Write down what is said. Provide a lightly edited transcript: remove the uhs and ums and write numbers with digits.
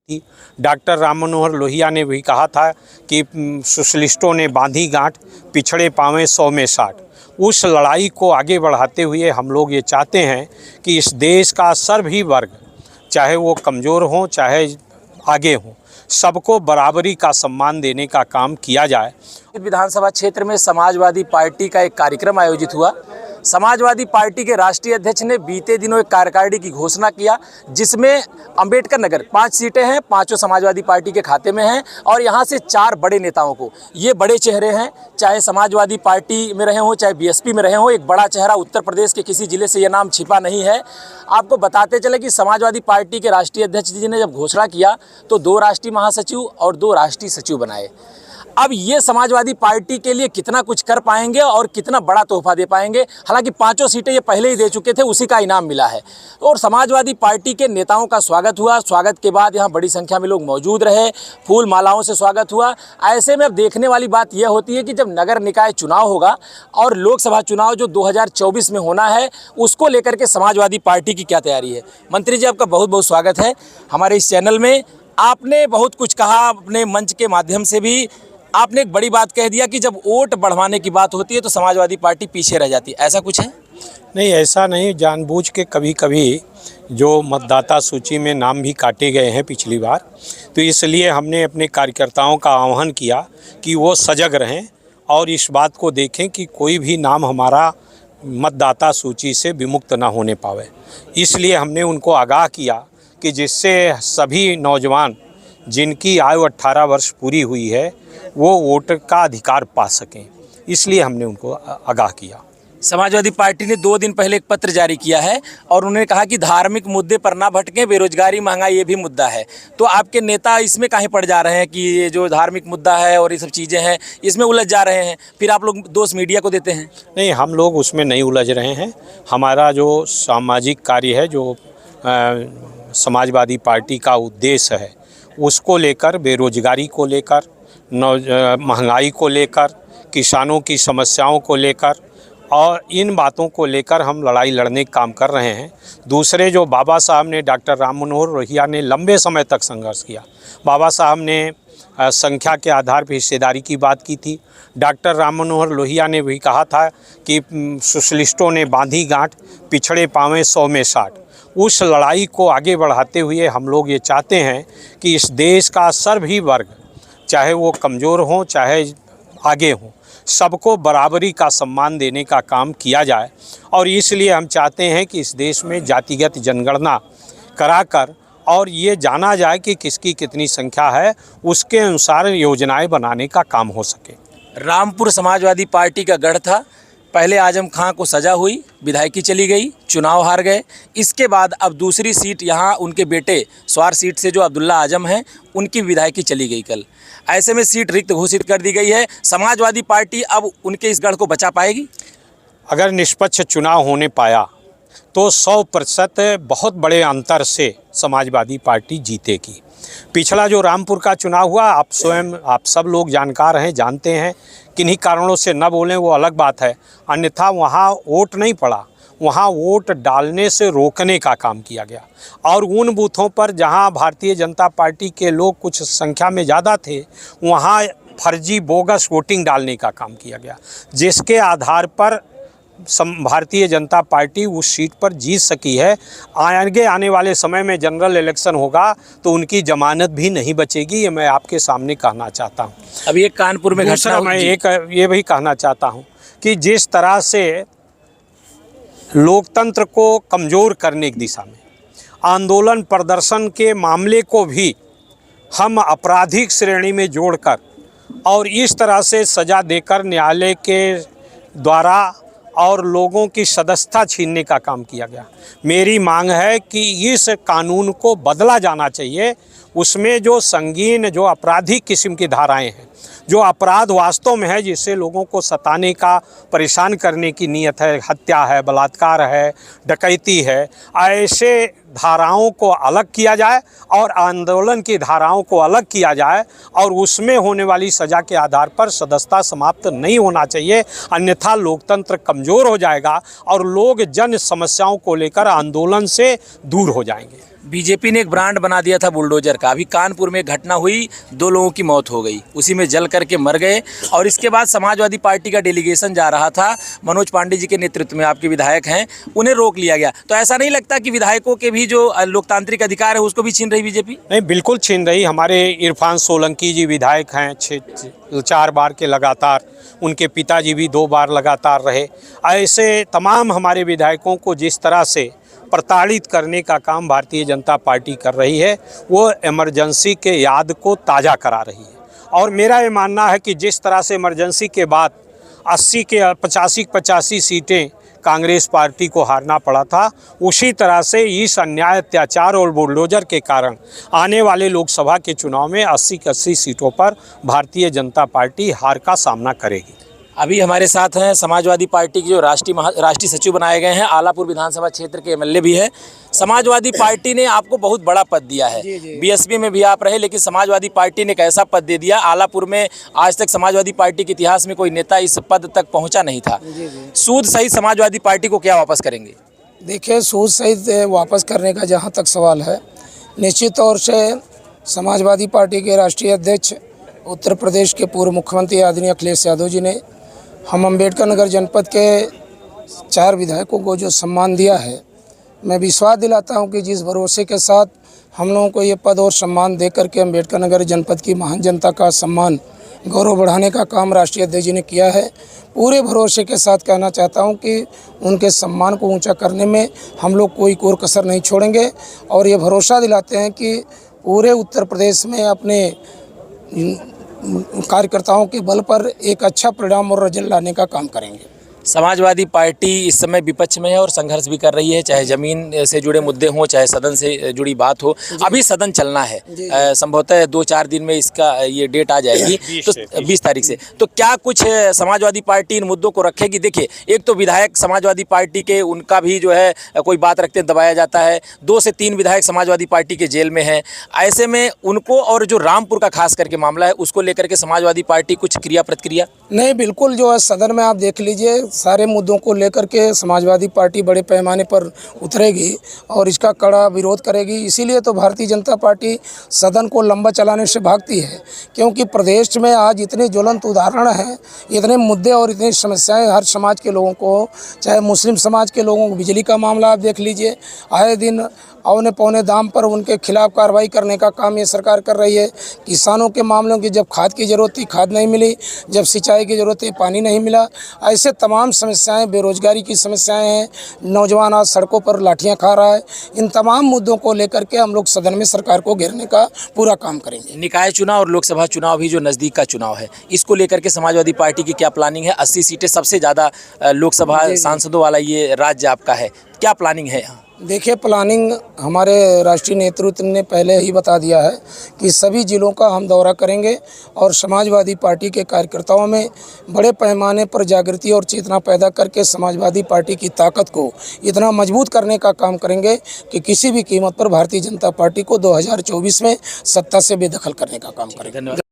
थी। डॉक्टर राम मनोहर लोहिया ने भी कहा था कि सोशलिस्टों ने बांधी गांठ, पिछड़े पांवें 100 में 60। उस लड़ाई को आगे बढ़ाते हुए हम लोग ये चाहते हैं कि इस देश का सभी वर्ग, चाहे वो कमज़ोर हों चाहे आगे हों, सबको बराबरी का सम्मान देने का काम किया जाए। विधानसभा क्षेत्र में समाजवादी पार्टी का एक कार्यक्रम आयोजित हुआ। समाजवादी पार्टी के राष्ट्रीय अध्यक्ष ने बीते दिनों एक कार्यकारिणी की घोषणा किया, जिसमें अंबेडकर नगर 5 सीटें हैं, 5 समाजवादी पार्टी के खाते में हैं और यहां से 4 बड़े नेताओं को, ये बड़े चेहरे हैं, चाहे समाजवादी पार्टी में रहे हों चाहे बीएसपी में रहे हों, एक बड़ा चेहरा उत्तर प्रदेश के किसी जिले से यह नाम छिपा नहीं है। आपको बताते चले कि समाजवादी पार्टी के राष्ट्रीय अध्यक्ष जी ने जब घोषणा किया तो 2 राष्ट्रीय महासचिव और 2 राष्ट्रीय सचिव बनाए। अब ये समाजवादी पार्टी के लिए कितना कुछ कर पाएंगे और कितना बड़ा तोहफा दे पाएंगे। हालांकि 5 सीटें ये पहले ही दे चुके थे, उसी का इनाम मिला है और समाजवादी पार्टी के नेताओं का स्वागत हुआ। स्वागत के बाद यहाँ बड़ी संख्या में लोग मौजूद रहे, फूल मालाओं से स्वागत हुआ। ऐसे में अब देखने वाली बात यह होती है कि जब नगर निकाय चुनाव होगा और लोकसभा चुनाव जो 2024 में होना है, उसको लेकर के समाजवादी पार्टी की क्या तैयारी है। मंत्री जी, आपका बहुत बहुत स्वागत है हमारे इस चैनल में। आपने बहुत कुछ कहा, अपने मंच के माध्यम से भी आपने एक बड़ी बात कह दिया कि जब वोट बढ़वाने की बात होती है तो समाजवादी पार्टी पीछे रह जाती है, ऐसा कुछ है? नहीं, ऐसा नहीं। जानबूझ के कभी कभी जो मतदाता सूची में नाम भी काटे गए हैं पिछली बार, तो इसलिए हमने अपने कार्यकर्ताओं का आह्वान किया कि वो सजग रहें और इस बात को देखें कि कोई भी नाम हमारा मतदाता सूची से विमुक्त ना होने पावे। इसलिए हमने उनको आगाह किया कि जिससे सभी नौजवान जिनकी आयु 18 वर्ष पूरी हुई है वो वोट का अधिकार पा सकें, इसलिए हमने उनको आगाह किया। समाजवादी पार्टी ने 2 दिन पहले एक पत्र जारी किया है और उन्होंने कहा कि धार्मिक मुद्दे पर ना भटकें, बेरोजगारी महंगाई ये भी मुद्दा है। तो आपके नेता इसमें काहे पड़ जा रहे हैं कि ये जो धार्मिक मुद्दा है और ये सब चीज़ें हैं इसमें उलझ जा रहे हैं, फिर आप लोग दोष मीडिया को देते हैं? नहीं, हम लोग उसमें नहीं उलझ रहे हैं। हमारा जो सामाजिक कार्य है, जो समाजवादी पार्टी का उद्देश्य है, उसको लेकर, बेरोजगारी को लेकर, महंगाई को लेकर, किसानों की समस्याओं को लेकर और इन बातों को लेकर हम लड़ाई लड़ने का काम कर रहे हैं। दूसरे जो बाबा साहब ने, डॉक्टर राम मनोहर लोहिया ने लंबे समय तक संघर्ष किया। बाबा साहब ने संख्या के आधार पर हिस्सेदारी की बात की थी। डॉक्टर राम मनोहर लोहिया ने भी कहा था कि सोशलिस्टों ने बांधी गांठ, पिछड़े पांवें 100 में 60। उस लड़ाई को आगे बढ़ाते हुए हम लोग ये चाहते हैं कि इस देश का सभी वर्ग, चाहे वो कमज़ोर हों चाहे आगे हों, सबको बराबरी का सम्मान देने का काम किया जाए। और इसलिए हम चाहते हैं कि इस देश में जातिगत जनगणना कराकर और ये जाना जाए कि किसकी कितनी संख्या है, उसके अनुसार योजनाएं बनाने का काम हो सके। रामपुर समाजवादी पार्टी का गढ़ था, पहले आजम खां को सजा हुई, विधायकी चली गई, चुनाव हार गए। इसके बाद अब दूसरी सीट यहाँ उनके बेटे स्वार सीट से जो अब्दुल्ला आजम हैं, उनकी विधायकी चली गई कल। ऐसे में सीट रिक्त घोषित कर दी गई है। समाजवादी पार्टी अब उनके इस गढ़ को बचा पाएगी? अगर निष्पक्ष चुनाव होने पाया तो 100% बहुत बड़े अंतर से समाजवादी पार्टी जीतेगी। पिछला जो रामपुर का चुनाव हुआ, आप सब लोग जानकार हैं, जानते हैं। किन्हीं कारणों से न बोलें वो अलग बात है, अन्यथा वहाँ वोट नहीं पड़ा, वहाँ वोट डालने से रोकने का काम किया गया। और उन बूथों पर जहाँ भारतीय जनता पार्टी के लोग कुछ संख्या में ज़्यादा थे, वहाँ फर्जी बोगस वोटिंग डालने का काम किया गया, जिसके आधार पर भारतीय जनता पार्टी उस सीट पर जीत सकी है। आगे आने वाले समय में जनरल इलेक्शन होगा तो उनकी जमानत भी नहीं बचेगी, ये मैं आपके सामने कहना चाहता हूँ। अब ये कानपुर में घटना, मैं ये भी कहना चाहता हूँ कि जिस तरह से लोकतंत्र को कमज़ोर करने की दिशा में आंदोलन प्रदर्शन के मामले को भी हम आपराधिक श्रेणी में जोड़कर और इस तरह से सज़ा देकर न्यायालय के द्वारा और लोगों की सदस्यता छीनने का काम किया गया। मेरी मांग है कि इस कानून को बदला जाना चाहिए। उसमें जो संगीन, जो आपराधिक किस्म की धाराएं हैं, जो अपराध वास्तव में है, जिससे लोगों को सताने का, परेशान करने की नीयत है, हत्या है, बलात्कार है, डकैती है, ऐसे धाराओं को अलग किया जाए और आंदोलन की धाराओं को अलग किया जाए और उसमें होने वाली सज़ा के आधार पर सदस्यता समाप्त नहीं होना चाहिए, अन्यथा लोकतंत्र कमज़ोर हो जाएगा और लोग जन समस्याओं को लेकर आंदोलन से दूर हो जाएंगे। बीजेपी ने एक ब्रांड बना दिया था बुलडोजर का। अभी कानपुर में एक घटना हुई, 2 लोगों की मौत हो गई, उसी में जल करके मर गए। और इसके बाद समाजवादी पार्टी का डेलीगेशन जा रहा था, मनोज पांडे जी के नेतृत्व में, आपके विधायक हैं, उन्हें रोक लिया गया। तो ऐसा नहीं लगता कि विधायकों के भी जो लोकतांत्रिक अधिकार है उसको भी छीन रही बीजेपी? नहीं, बिल्कुल छीन रही। हमारे इरफान सोलंकी जी विधायक हैं, 4 बार के लगातार, उनके पिताजी भी 2 बार लगातार रहे। ऐसे तमाम हमारे विधायकों को जिस तरह से प्रताड़ित करने का काम भारतीय जनता पार्टी कर रही है, वो इमरजेंसी के याद को ताज़ा करा रही है। और मेरा ये मानना है कि जिस तरह से इमरजेंसी के बाद 80 के 85 सीटें कांग्रेस पार्टी को हारना पड़ा था, उसी तरह से इस अन्याय, अत्याचार और बुलडोजर के कारण आने वाले लोकसभा के चुनाव में 80 सीटों पर भारतीय जनता पार्टी हार का सामना करेगी। अभी हमारे साथ हैं समाजवादी पार्टी के जो राष्ट्रीय सचिव बनाए गए हैं, आलापुर विधानसभा क्षेत्र के एमएलए भी हैं। समाजवादी पार्टी ने आपको बहुत बड़ा पद दिया है। बीएसपी में भी आप रहे, लेकिन समाजवादी पार्टी ने एक ऐसा पद दे दिया, आलापुर में आज तक समाजवादी पार्टी के इतिहास में कोई नेता इस पद तक पहुंचा नहीं था। सूद सहित समाजवादी पार्टी को क्या वापस करेंगे? देखिए, सूद सहित वापस करने का जहाँ तक सवाल है, निश्चित तौर से समाजवादी पार्टी के राष्ट्रीय अध्यक्ष, उत्तर प्रदेश के पूर्व मुख्यमंत्री आदरणीय अखिलेश यादव जी ने हम अम्बेडकर नगर जनपद के 4 विधायकों को जो सम्मान दिया है, मैं विश्वास दिलाता हूं कि जिस भरोसे के साथ हम लोगों को ये पद और सम्मान दे करके अम्बेडकर नगर जनपद की महान जनता का सम्मान, गौरव बढ़ाने का काम राष्ट्रीय अध्यक्ष जी ने किया है, पूरे भरोसे के साथ कहना चाहता हूं कि उनके सम्मान को ऊंचा करने में हम लोग कोई कोर कसर नहीं छोड़ेंगे। और ये भरोसा दिलाते हैं कि पूरे उत्तर प्रदेश में अपने कार्यकर्ताओं के बल पर एक अच्छा परिणाम और रिजल्ट लाने का काम करेंगे। समाजवादी पार्टी इस समय विपक्ष में है और संघर्ष भी कर रही है, चाहे जमीन से जुड़े मुद्दे हों, चाहे सदन से जुड़ी बात हो। अभी सदन चलना है, संभवतः 2-4 दिन में इसका ये डेट आ जाएगी, तो 20 तारीख से। तो क्या कुछ समाजवादी पार्टी इन मुद्दों को रखेगी? देखिए, एक तो विधायक समाजवादी पार्टी के, उनका भी जो है कोई बात रखते दबाया जाता है। 2 से 3 विधायक समाजवादी पार्टी के जेल में हैं। ऐसे में उनको, और जो रामपुर का खास करके मामला है, उसको लेकर के समाजवादी पार्टी कुछ क्रिया प्रतिक्रिया? नहीं, बिल्कुल जो है सदन में आप देख लीजिए, सारे मुद्दों को लेकर के समाजवादी पार्टी बड़े पैमाने पर उतरेगी और इसका कड़ा विरोध करेगी। इसीलिए तो भारतीय जनता पार्टी सदन को लंबा चलाने से भागती है, क्योंकि प्रदेश में आज इतने ज्वलंत उदाहरण हैं, इतने मुद्दे और इतनी समस्याएं हर समाज के लोगों को, चाहे मुस्लिम समाज के लोगों को, बिजली का मामला आप देख लीजिए, आए दिन औने पौने दाम पर उनके खिलाफ कार्रवाई करने का काम ये सरकार कर रही है। किसानों के मामलों की, जब खाद की ज़रूरत थी खाद नहीं मिली, जब सिंचाई की ज़रूरत थी पानी नहीं मिला। ऐसे तमाम समस्याएं, बेरोजगारी की समस्याएं हैं, नौजवान आज सड़कों पर लाठियां खा रहा है। इन तमाम मुद्दों को लेकर के हम लोग सदन में सरकार को घेरने का पूरा काम करेंगे। निकाय चुनाव और लोकसभा चुनाव भी जो नज़दीक का चुनाव है, इसको लेकर के समाजवादी पार्टी की क्या प्लानिंग है? 80 सीटें, सबसे ज़्यादा लोकसभा सांसदों वाला ये राज्य आपका है, क्या प्लानिंग है यहाँ? देखिए, प्लानिंग हमारे राष्ट्रीय नेतृत्व ने पहले ही बता दिया है कि सभी जिलों का हम दौरा करेंगे और समाजवादी पार्टी के कार्यकर्ताओं में बड़े पैमाने पर जागृति और चेतना पैदा करके समाजवादी पार्टी की ताकत को इतना मजबूत करने का काम करेंगे कि किसी भी कीमत पर भारतीय जनता पार्टी को 2024 में सत्ता से बेदखल करने का काम करेंगे। धन्यवाद।